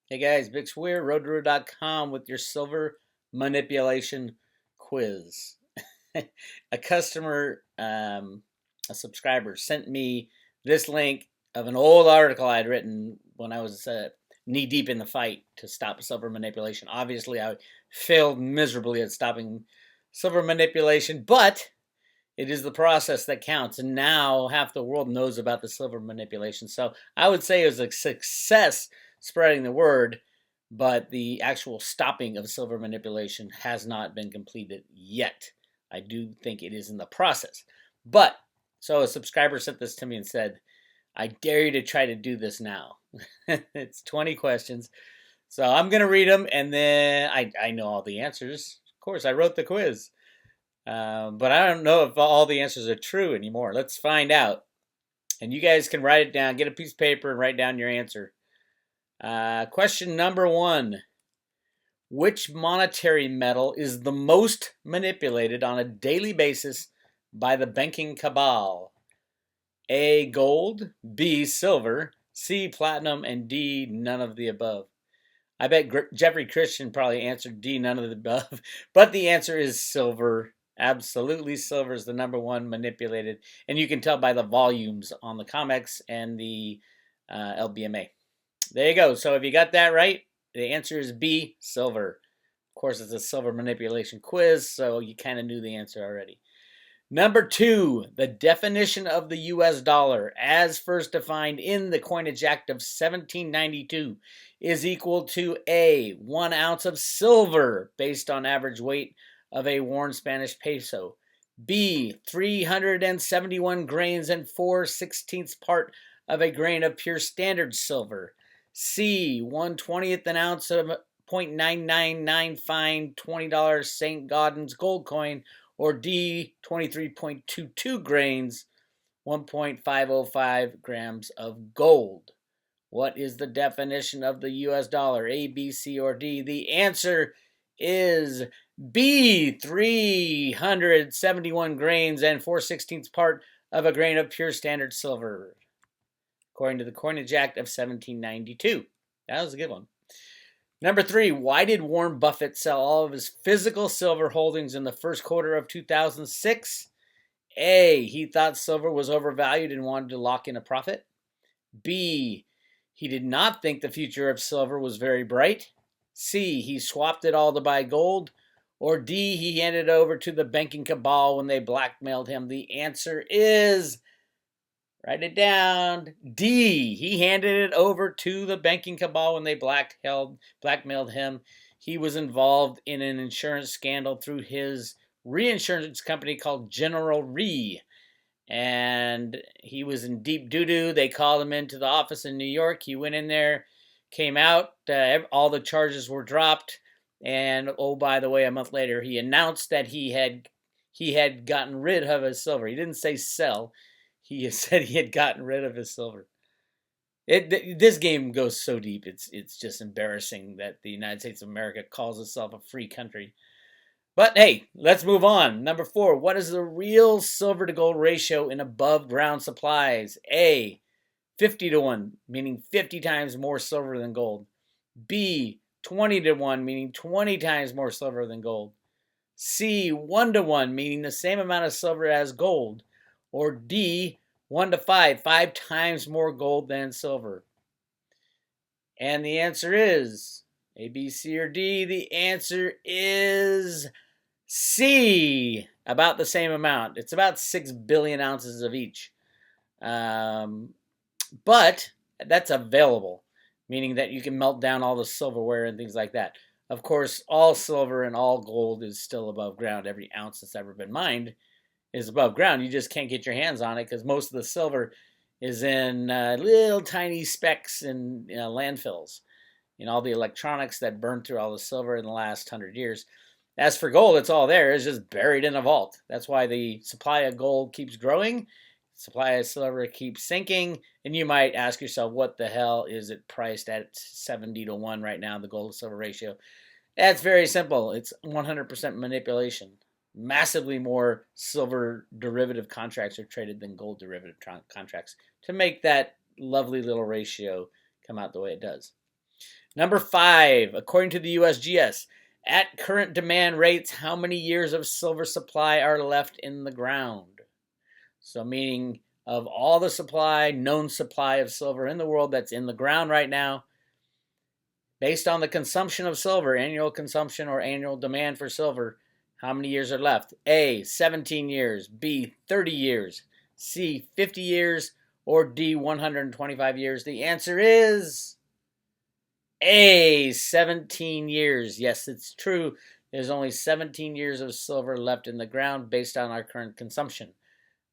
Hey guys, Big Weir, roadrunner.com with your silver manipulation quiz. A customer, a subscriber, sent me this link of an old article I'd written when I was knee deep in the fight to stop silver manipulation. Obviously, I failed miserably at stopping silver manipulation, but it is the process that counts. And now half the world knows about the silver manipulation. So I would say it was a success spreading the word, but the actual stopping of silver manipulation has not been completed yet. I do think it is in the process. But so a subscriber sent this to me and said, I dare you to try to do this now. It's 20 questions. So I'm going to read them, and then I know all the answers. Of course, I wrote the quiz. But I don't know if all the answers are true anymore. Let's find out. And you guys can write it down. Get a piece of paper and write down your answer. Question number 1. Which monetary metal is the most manipulated on a daily basis by the banking cabal? A, gold, B, silver, C, platinum, and D, none of the above. I bet Jeffrey Christian probably answered D, none of the above, but the answer is silver. Absolutely, silver is the number one manipulated, and you can tell by the volumes on the Convex and the LBMA. There you go. So if you got that right, the answer is B, silver. Of course, it's a silver manipulation quiz, so you kind of knew the answer already. Number 2, the definition of the US dollar, as first defined in the Coinage Act of 1792, is equal to A, 1 ounce of silver based on average weight of a worn Spanish peso, B, 371 grains and 4/16 part of a grain of pure standard silver, C, 1/20th an ounce of 0.999 fine $20 St. Gaudens gold coin, or D, 23.22 grains, 1.505 grams of gold. What is the definition of the US dollar? A, B, C, or D? The answer is B, 371 grains and 4/16 part of a grain of pure standard silver, according to the Coinage Act of 1792. That was a good one. Number 3, why did Warren Buffett sell all of his physical silver holdings in the first quarter of 2006? A, he thought silver was overvalued and wanted to lock in a profit. B, he did not think the future of silver was very bright. C, he swapped it all to buy gold. Or D, he handed it over to the banking cabal when they blackmailed him. The answer is, write it down, D, he handed it over to the banking cabal when they blackmailed him. He was involved in an insurance scandal through his reinsurance company called General Re. And he was in deep doo-doo. They called him into the office in New York. He went in there, came out, all the charges were dropped. And oh, by the way, a month later, he announced that he had gotten rid of his silver. He didn't say sell. He said he had gotten rid of his silver. This game goes so deep. It's just embarrassing that the United States of America calls itself a free country. But hey, let's move on. Number 4, what is the real silver to gold ratio in above ground supplies? A, 50-1, meaning 50 times more silver than gold. B, 20-1, meaning 20 times more silver than gold. C, 1-1, meaning the same amount of silver as gold. Or D, 1-5, 5 times more gold than silver. And the answer is A, B, C, or D. The answer is C, about the same amount. It's about 6 billion ounces of each. But that's available, meaning that you can melt down all the silverware and things like that. Of course, all silver and all gold is still above ground. Every ounce that's ever been mined is above ground. You just can't get your hands on it because most of the silver is in little tiny specks in landfills. All the electronics that burned through all the silver in the last 100 years. As for gold, it's all there. It's just buried in a vault. That's why the supply of gold keeps growing. Supply of silver keeps sinking. And you might ask yourself, what the hell is it priced at 70-1 right now, the gold to silver ratio? That's very simple. It's 100% manipulation. Massively more silver derivative contracts are traded than gold derivative contracts to make that lovely little ratio come out the way it does. Number 5, according to the USGS, at current demand rates, how many years of silver supply are left in the ground? So meaning of all the supply, known supply of silver in the world that's in the ground right now, based on the consumption of silver, annual consumption or annual demand for silver, how many years are left? A, 17 years, B, 30 years, C, 50 years, or D, 125 years? The answer is A, 17 years. Yes, it's true. There's only 17 years of silver left in the ground based on our current consumption.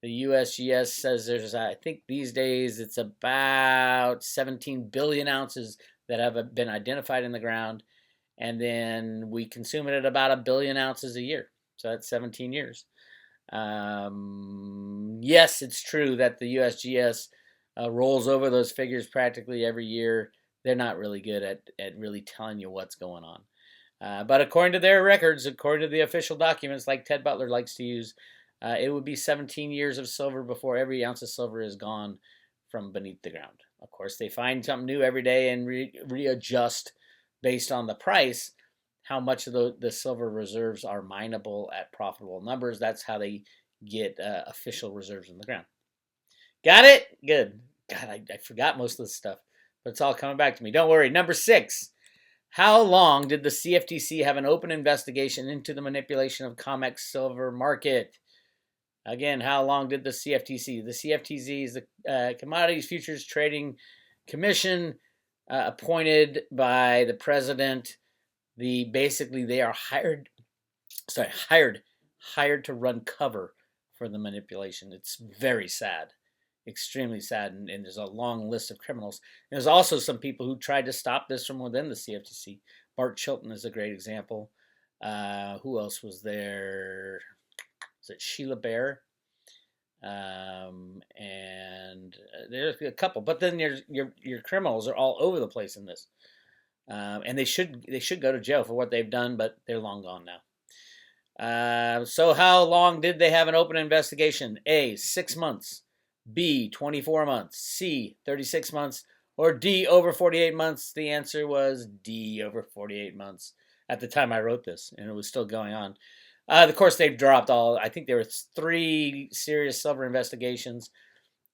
The USGS says there's, I think these days, it's about 17 billion ounces that have been identified in the ground. And then we consume it at about 1 billion ounces a year. So that's 17 years. Yes, it's true that the USGS rolls over those figures practically every year. They're not really good at really telling you what's going on. But according to their records, according to the official documents like Ted Butler likes to use, it would be 17 years of silver before every ounce of silver is gone from beneath the ground. Of course, they find something new every day and readjust based on the price how much of the silver reserves are mineable at profitable numbers. That's how they get official reserves in the ground. Got it? Good. God, I forgot most of this stuff, but it's all coming back to me. Don't worry. Number 6. How long did the Cftc have an open investigation into the manipulation of COMEX silver market? Again, how long did the Cftc? The Cftc is the Commodities Futures Trading Commission, appointed by the president. Basically they are hired to run cover for the manipulation. It's very sad, extremely sad, and there's a long list of criminals. There's also some people who tried to stop this from within the Cftc. Bart Chilton is a great example. Who else was there? Is it Sheila Bair? And there's a couple, but then your criminals are all over the place in this, and they should go to jail for what they've done, but they're long gone now. So how long did they have an open investigation? A, 6 months, B, 24 months, C, 36 months, or D, over 48 months? The answer was D, over 48 months at the time I wrote this, and it was still going on. Of course, they've dropped all. I think there were 3 serious silver investigations.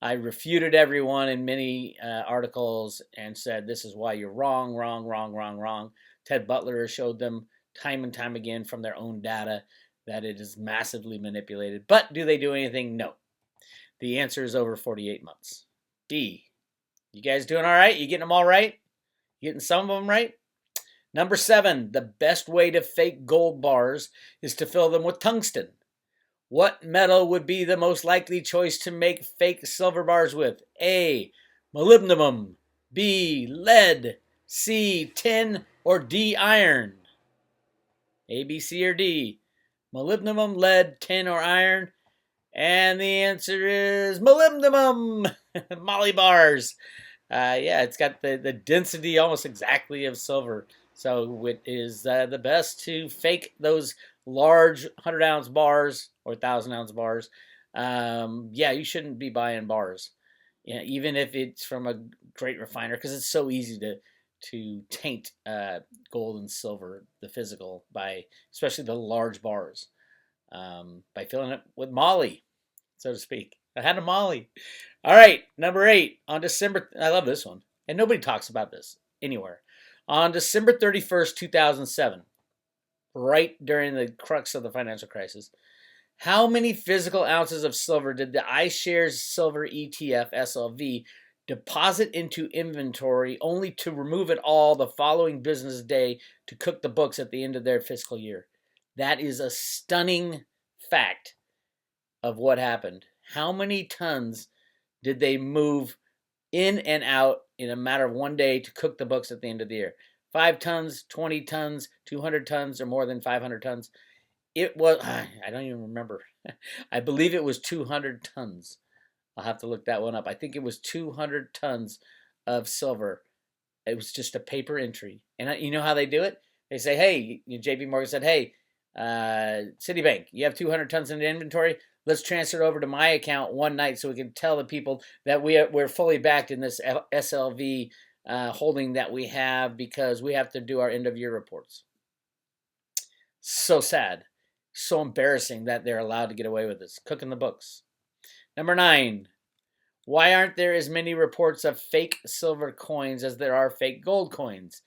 I refuted everyone in many articles and said, this is why you're wrong, wrong, wrong, wrong, wrong. Ted Butler showed them time and time again from their own data that it is massively manipulated. But do they do anything? No. The answer is over 48 months. D. You guys doing all right? You getting them all right? You getting some of them right? Number 7, the best way to fake gold bars is to fill them with tungsten. What metal would be the most likely choice to make fake silver bars with? A, molybdenum, B, lead, C, tin, or D, iron? A, B, C, or D? Molybdenum, lead, tin, or iron? And the answer is molybdenum, Molly bars. Yeah, it's got the density almost exactly of silver. So it is the best to fake those large 100-ounce bars or 1,000-ounce bars. Yeah, you shouldn't be buying bars, even if it's from a great refiner, because it's so easy to taint gold and silver, the physical, by especially the large bars, by filling it with Molly, so to speak. I had a Molly. All right, number 8. On December, I love this one, and nobody talks about this anywhere. On December 31st, 2007, right during the crux of the financial crisis, how many physical ounces of silver did the iShares Silver ETF, SLV, deposit into inventory only to remove it all the following business day to cook the books at the end of their fiscal year? That is a stunning fact of what happened. How many tons did they move in and out in a matter of one day to cook the books at the end of the year? 5 tons, 20 tons, 200 tons, or more than 500 tons? It was, I don't even remember. I believe it was 200 tons. I'll have to look that one up. I think it was 200 tons of silver. It was just a paper entry. And you know how they do it? They say, hey, JP Morgan said, hey, Citibank, you have 200 tons in inventory. Let's transfer it over to my account one night so we can tell the people that we're fully backed in this SLV holding that we have because we have to do our end-of-year reports. So sad. So embarrassing that they're allowed to get away with this. Cooking the books. Number 9. Why aren't there as many reports of fake silver coins as there are fake gold coins?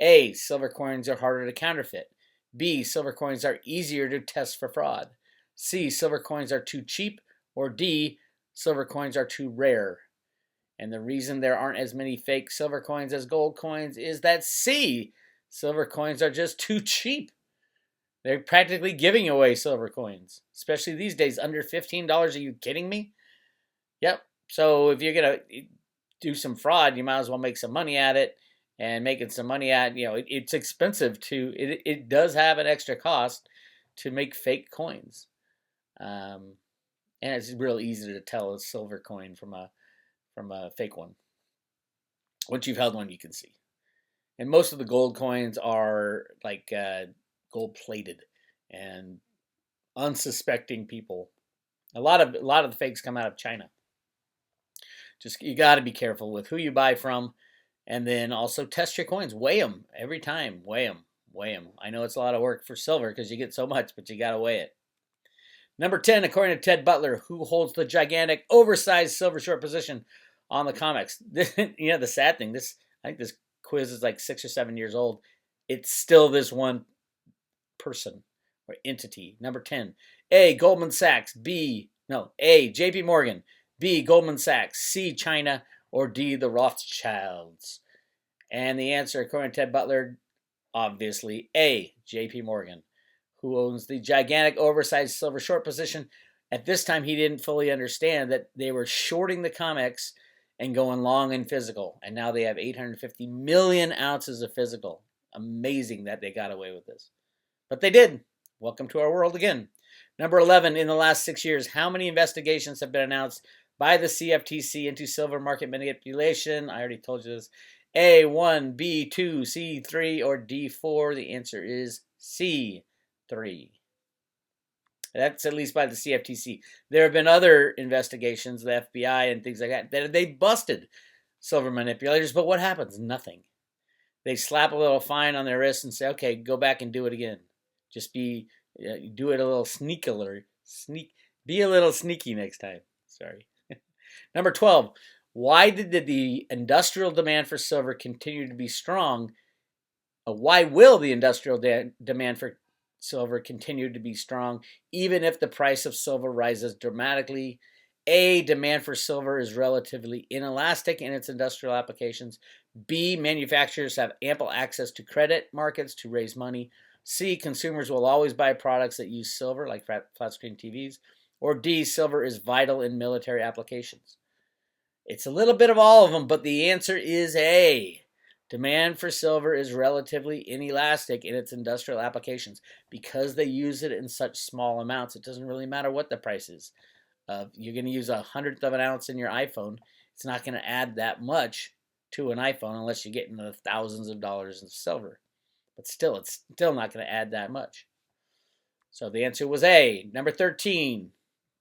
A. Silver coins are harder to counterfeit. B. Silver coins are easier to test for fraud. C. Silver coins are too cheap. Or D. Silver coins are too rare. And the reason there aren't as many fake silver coins as gold coins is that C. Silver coins are just too cheap. They're practically giving away silver coins, especially these days, under $15. Are you kidding me? Yep. So if you're going to do some fraud, you might as well make some money at it. And making some money at, it's expensive it does have an extra cost to make fake coins. And it's real easy to tell a silver coin from a fake one. Once you've held one, you can see. And most of the gold coins are like gold plated and unsuspecting people. A lot of the fakes come out of China. Just you got to be careful with who you buy from, and then also test your coins. Weigh them every time. Weigh them. I know it's a lot of work for silver because you get so much, but you got to weigh it. Number 10, according to Ted Butler, who holds the gigantic, oversized silver short position on the Convex. The sad thing, I think this quiz is like 6 or 7 years old. It's still this one person or entity. Number 10, A, Goldman Sachs. A, JP Morgan. B, Goldman Sachs. C, China. Or D, the Rothschilds. And the answer, according to Ted Butler, obviously A, JP Morgan, who owns the gigantic oversized silver short position. At this time, he didn't fully understand that they were shorting the COMEX and going long in physical. And now they have 850 million ounces of physical. Amazing that they got away with this. But they did. Welcome to our world again. Number 11, in the last 6 years, how many investigations have been announced by the Cftc into silver market manipulation? I already told you this. A, 1, B, 2, C, 3, or D, 4. The answer is C, 3. That's at least by the CFTC. There have been other investigations, the FBI and things like that they busted silver manipulators, but what happens? Nothing. They slap a little fine on their wrist and say, okay, go back and do it again. Just do it a little be a little sneaky next time. Sorry. Number 12, why did the industrial demand for silver continue to be strong? Why will the industrial demand for silver continue to be strong, even if the price of silver rises dramatically? A, demand for silver is relatively inelastic in its industrial applications. B, manufacturers have ample access to credit markets to raise money. C, consumers will always buy products that use silver, like flat screen TVs. Or D, silver is vital in military applications. It's a little bit of all of them, but the answer is A. Demand for silver is relatively inelastic in its industrial applications because they use it in such small amounts. It doesn't really matter what the price is. You're going to use 1/100th of an ounce in your iPhone. It's not going to add that much to an iPhone unless you get into the thousands of dollars of silver. But still, it's still not going to add that much. So the answer was A. Number 13.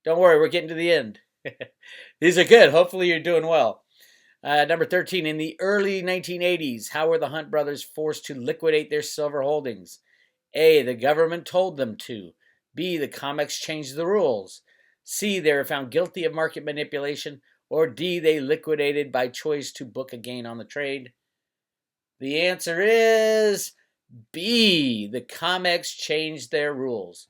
Don't worry, we're getting to the end. These are good. Hopefully you're doing well. Number 13, in the early 1980s, how were the Hunt brothers forced to liquidate their silver holdings? A, the government told them to. B, the COMEX changed the rules. C, they were found guilty of market manipulation. Or D, they liquidated by choice to book a gain on the trade. The answer is B, the COMEX changed their rules.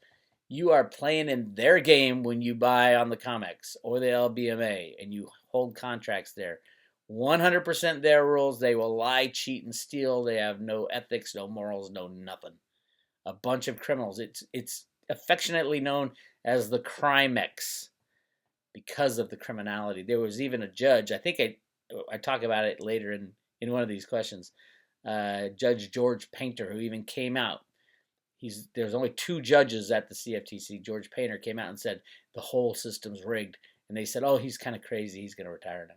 You are playing in their game when you buy on the COMEX or the LBMA and you hold contracts there. 100% their rules. They will lie, cheat, and steal. They have no ethics, no morals, no nothing. A bunch of criminals. It's affectionately known as the Crimex because of the criminality. There was even a judge. I think I talk about it later in one of these questions. Judge George Painter, who even came out. There's only 2 judges at the CFTC. George Painter came out and said the whole system's rigged. And they said, oh, he's kind of crazy. He's going to retire now.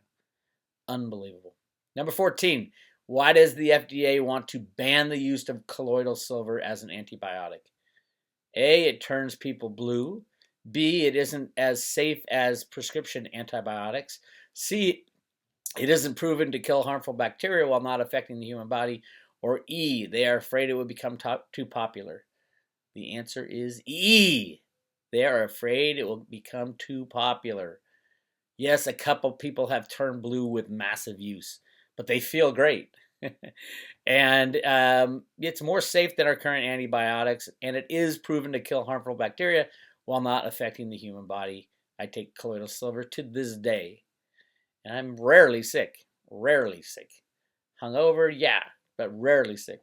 Unbelievable. Number 14, why does the FDA want to ban the use of colloidal silver as an antibiotic? A, it turns people blue. B, it isn't as safe as prescription antibiotics. C, It isn't proven to kill harmful bacteria while not affecting the human body. Or E, they are afraid it would become too popular. The answer is E. They are afraid it will become too popular. Yes, a couple people have turned blue with massive use, but they feel great. And it's more safe than our current antibiotics, and it is proven to kill harmful bacteria while not affecting the human body. I take colloidal silver to this day, and I'm rarely sick. Rarely sick. Hungover, yeah, but rarely sick.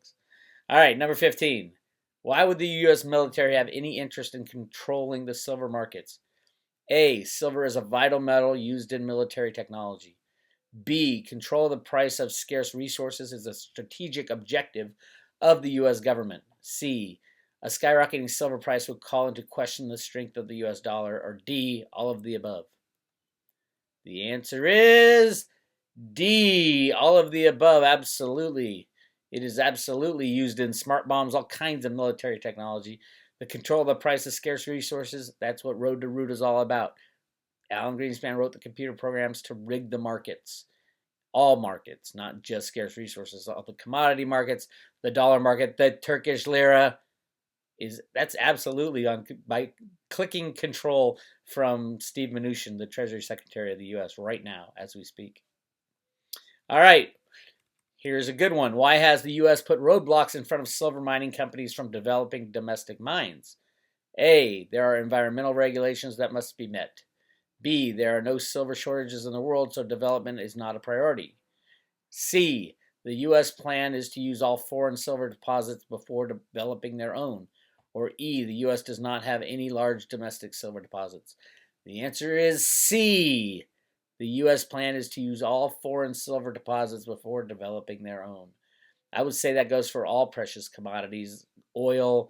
All right, number 15. Why would the U.S. military have any interest in controlling the silver markets? A, silver is a vital metal used in military technology. B, control the price of scarce resources is a strategic objective of the U.S. government. C, a skyrocketing silver price would call into question the strength of the U.S. dollar. Or D, all of the above. The answer is D, all of the above, absolutely. It is absolutely used in smart bombs, all kinds of military technology. The control of the price of scarce resources, that's what Road to Root is all about. Alan Greenspan wrote the computer programs to rig the markets. All markets, not just scarce resources. All the commodity markets, the dollar market, the Turkish lira. That's absolutely on by clicking control from Steve Mnuchin, the Treasury Secretary of the U.S. right now as we speak. All right, here's a good one. Why has the U.S. put roadblocks in front of silver mining companies from developing domestic mines? A, there are environmental regulations that must be met. B, there are no silver shortages in the world, so development is not a priority. C, the U.S. plan is to use all foreign silver deposits before developing their own. Or E, the U.S. does not have any large domestic silver deposits. The answer is C. The U.S. plan is to use all foreign silver deposits before developing their own. I would say that goes for all precious commodities, oil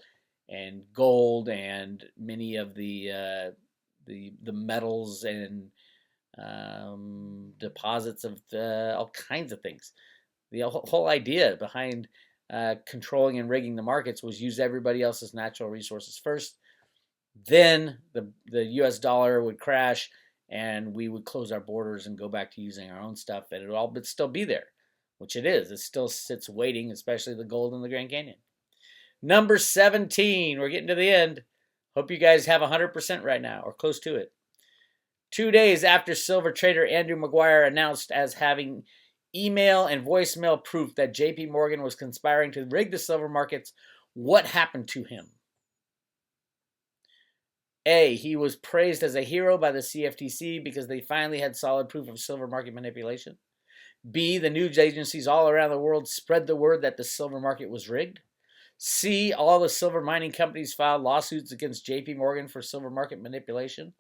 and gold, and many of the metals and deposits of all kinds of things. The whole idea behind controlling and rigging the markets was use everybody else's natural resources first. Then the U.S. dollar would crash, and we would close our borders and go back to using our own stuff, and it would all still be there, which it is. It still sits waiting, especially the gold in the Grand Canyon. Number 17. We're getting to the end. Hope you guys have 100% right now, or close to it. 2 days after silver trader Andrew Maguire announced as having email and voicemail proof that J.P. Morgan was conspiring to rig the silver markets, what happened to him? A, he was praised as a hero by the CFTC because they finally had solid proof of silver market manipulation. B, the news agencies all around the world spread the word that the silver market was rigged. C, all the silver mining companies filed lawsuits against J.P. Morgan for silver market manipulation.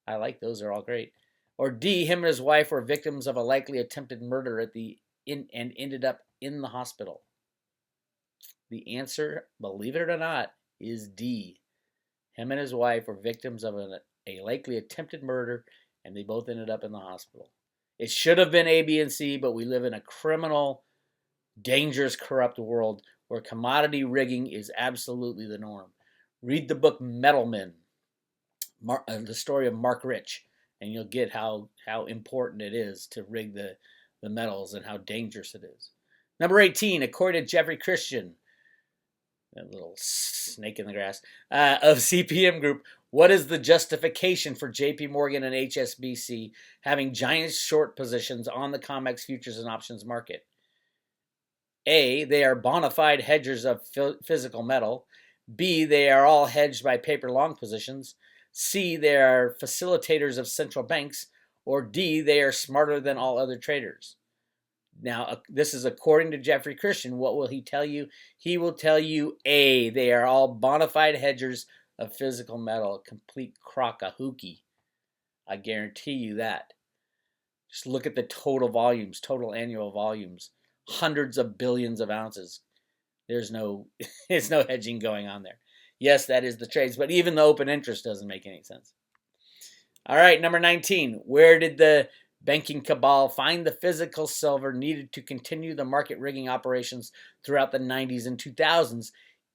I like those, they're all great. Or D, him and his wife were victims of a likely attempted murder and ended up in the hospital. The answer, believe it or not, is D. Him and his wife were victims of a likely attempted murder, and they both ended up in the hospital. It should have been A, B, and C, but we live in a criminal, dangerous, corrupt world where commodity rigging is absolutely the norm. Read the book Metal Men, the story of Mark Rich, and you'll get how important it is to rig the metals and how dangerous it is. Number 18, according to Jeffrey Christian, that little snake in the grass, of CPM Group, what is the justification for JP Morgan and Hsbc having giant short positions on the Convex futures and options market? A, they are bona fide hedgers of physical metal. B, they are all hedged by paper long positions. C, they are facilitators of central banks. Or D, they are smarter than all other traders. Now, this is according to Jeffrey Christian. What will he tell you? He will tell you A, they are all bona fide hedgers of physical metal. A complete crock of hooky. I guarantee you that. Just look at the total volumes, total annual volumes. Hundreds of billions of ounces. There's no hedging going on there. Yes, that is the trades, but even the open interest doesn't make any sense. All right, number 19. Where did the banking cabal find the physical silver needed to continue the market rigging operations throughout the 90s and 2000s,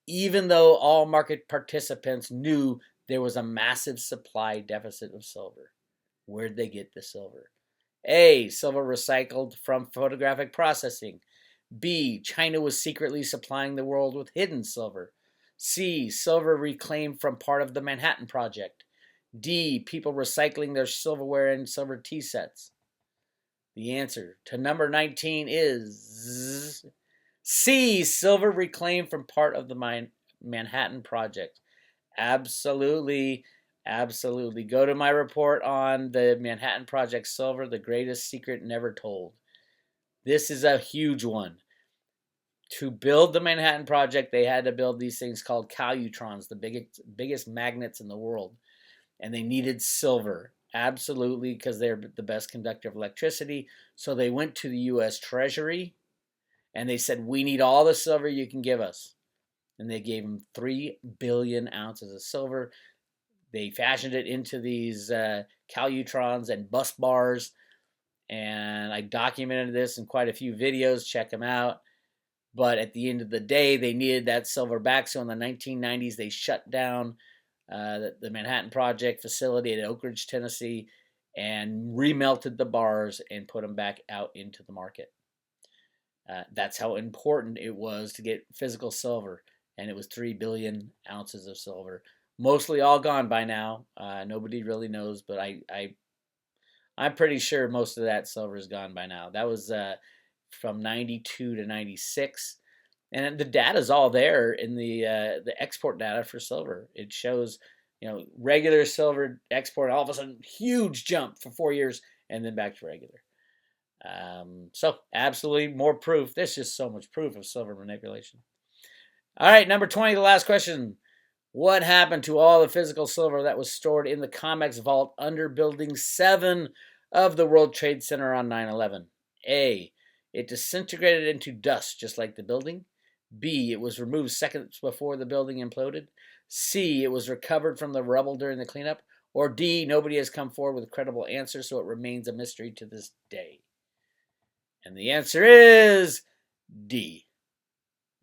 even though all market participants knew there was a massive supply deficit of silver? Where did they get the silver? A. Silver recycled from photographic processing. B. China was secretly supplying the world with hidden silver. C. Silver reclaimed from part of the Manhattan Project. D. People recycling their silverware and silver tea sets. The answer to number 19 is C. Silver reclaimed from part of the Manhattan Project. Absolutely. Absolutely. Go to my report on the Manhattan Project silver, the greatest secret never told. This is a huge one. To build the Manhattan Project, they had to build these things called calutrons, the biggest magnets in the world. And they needed silver. Absolutely, because they're the best conductor of electricity. So they went to the U.S. Treasury and they said, we need all the silver you can give us. And they gave them 3 billion ounces of silver. They fashioned it into these calutrons and bus bars. And I documented this in quite a few videos. Check them out. But at the end of the day, they needed that silver back. So in the 1990s, they shut down the Manhattan Project facility at Oak Ridge, Tennessee, and remelted the bars and put them back out into the market. That's how important it was to get physical silver. And it was 3 billion ounces of silver. Mostly all gone by now. Nobody really knows, but I'm pretty sure most of that silver is gone by now. That was from 92 to 96. And the data's all there in the export data for silver. It shows, regular silver export, all of a sudden, huge jump for 4 years, and then back to regular. So absolutely more proof. There's just so much proof of silver manipulation. All right, number 20, the last question. What happened to all the physical silver that was stored in the Convex vault under Building 7 of the World Trade Center on 9/11? A. It disintegrated into dust, just like the building. B. It was removed seconds before the building imploded. C. It was recovered from the rubble during the cleanup. Or D. Nobody has come forward with credible answers, so it remains a mystery to this day. And the answer is D.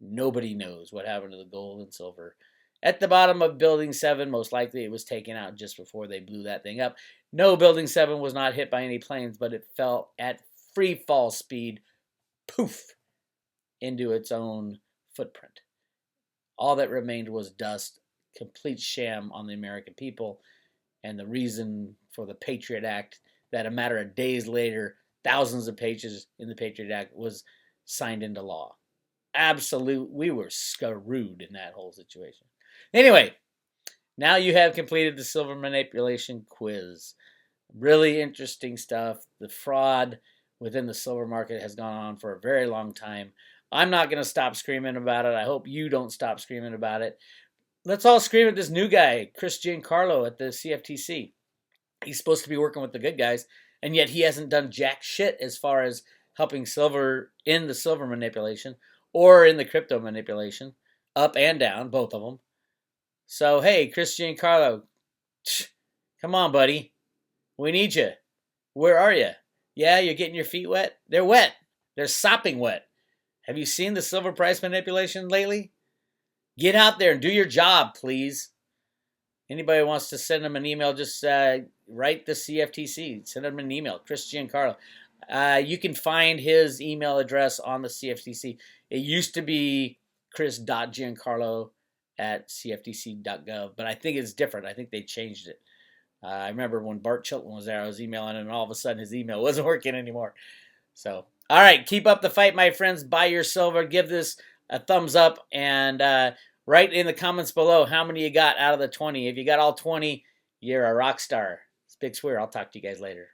Nobody knows what happened to the gold and silver at the bottom of Building 7. Most likely it was taken out just before they blew that thing up. No, Building 7 was not hit by any planes, but it fell at free fall speed, poof, into its own footprint. All that remained was dust, complete sham on the American people, and the reason for the Patriot Act that a matter of days later, thousands of pages in the Patriot Act was signed into law. We were screwed in that whole situation. Anyway, now you have completed the silver manipulation quiz. Really interesting stuff. The fraud within the silver market has gone on for a very long time. I'm not going to stop screaming about it. I hope you don't stop screaming about it. Let's all scream at this new guy, Chris Giancarlo at the CFTC. He's supposed to be working with the good guys, and yet he hasn't done jack shit as far as helping silver in the silver manipulation or in the crypto manipulation, up and down, both of them. So, hey, Chris Giancarlo, come on, buddy. We need you. Where are you? Yeah, you're getting your feet wet? They're wet. They're sopping wet. Have you seen the silver price manipulation lately? Get out there and do your job, please. Anybody wants to send him an email, just write the CFTC. Send him an email, Chris Giancarlo. You can find his email address on the CFTC. It used to be chris.giancarlo@cftc.gov, but I think it's different. I think they changed it. I remember when Bart Chilton was there, I was emailing him, and all of a sudden his email wasn't working anymore. So, all right, keep up the fight, my friends. Buy your silver. Give this a thumbs up, and write in the comments below how many you got out of the 20. If you got all 20, you're a rock star. It's Big Swear. I'll talk to you guys later.